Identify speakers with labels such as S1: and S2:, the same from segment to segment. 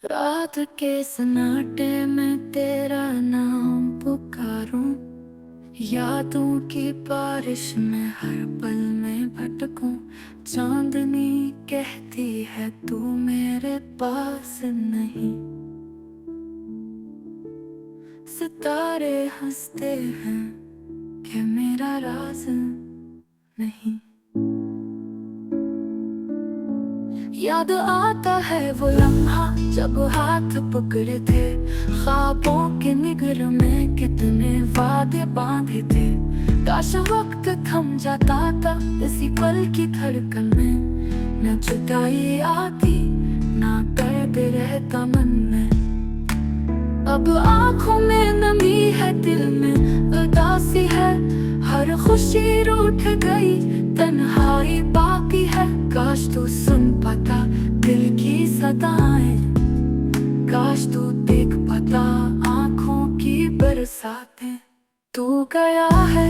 S1: रात के सन्नाटे में तेरा नाम पुकारूं, यादों की बारिश में हर पल में भटकूं। चांदनी कहती है तू मेरे पास नहीं, सितारे हंसते हैं कि मेरा राज नहीं। याद आता है वो लम्हा जब हाथ पकड़े थे, ख्वाबों के निगर में कितने वादे बांधे थे। काश वक्त थम जाता था इसी पल की धड़कन में, न जुदाई आती ना दर्द रहता मन में। अब आँखों में नमी है, दिल में उदासी है, हर खुशी रूठ गई, तन्हाई बाकी है। काश तू सुन पाता दिल की सदाएं, काश तू देख पाता आँखों की बरसातें। तू गया है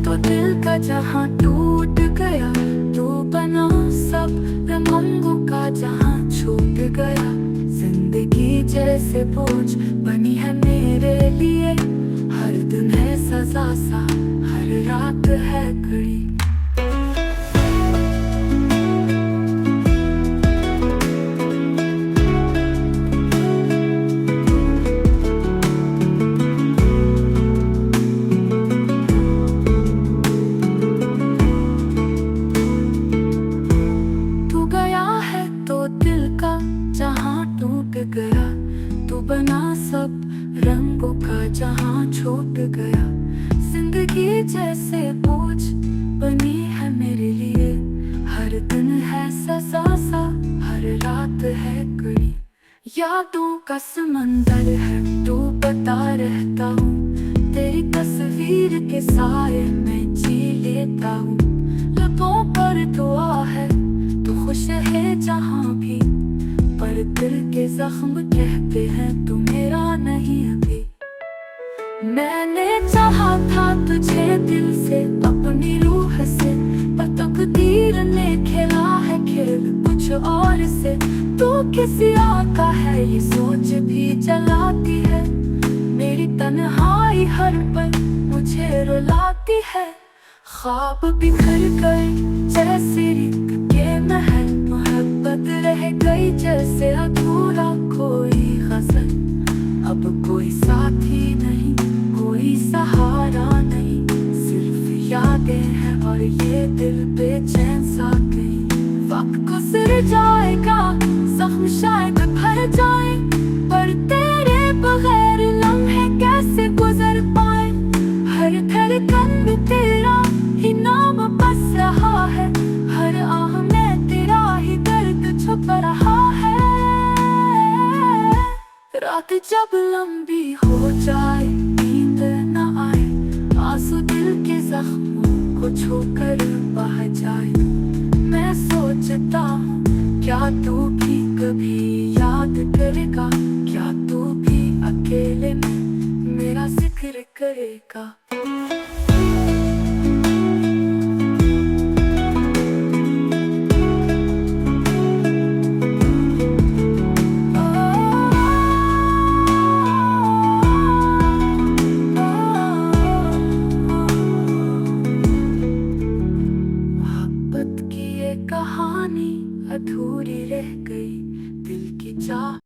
S1: तो दिल का जहां टूट गया, तू बना सब रंगों का जहां छूट गया। जिंदगी जैसे बोझ बनी है मेरे लिए, हर दिन है सजा सा, हर रात है घड़ी। तू गया है तो दिल का जहां टूट गया, तू बना सब रंगों का जहां छूट गया। जिंदगी जैसे बोझ बनी है मेरे लिए, हर दिन है सजा सा, हर रात है घड़ी। यादों का समंदर है डूबता रहता हूँ, तेरी तस्वीर के साए में जी लेता हूँ। लबों पर दुआ है तू खुश है जहाँ भी, पर दिल के जख्म कहते हैं तू मेरा नहीं अभी। मैंने चाहा था तुझे दिल से, अपनी रूह से, पर तकदीर ने खेला है खेल कुछ और से। तू किसी और का है ये सोच भी जलाती है, मेरी तन्हाई हर पल मुझे रुलाती है। ख्वाब बिखर गए जैसे रेत के महल, मोहब्बत रह गई जैसे अधूरा कोई गजल। अब कोई साथी नहीं, कोई सहारा नहीं, सिर्फ यादें हैं और ये दिल बेचैन सा गई। वक्त गुजर जाएगा, जख्म शायद भर जाए, पर तेरे बगैर लम्हे कैसे गुजर पाए। हर धड़कन में तेरा ही नाम बस रहा है, हर आह में तेरा ही दर्द छुप रहा है। रात जब लंबी हो जाए, नींद न आए, आंसू दिल के जख्मों को छूकर बह जाए। मैं सोचता हूँ क्या तू भी कभी याद करेगा, क्या तू भी अकेले में मेरा जिक्र करेगा।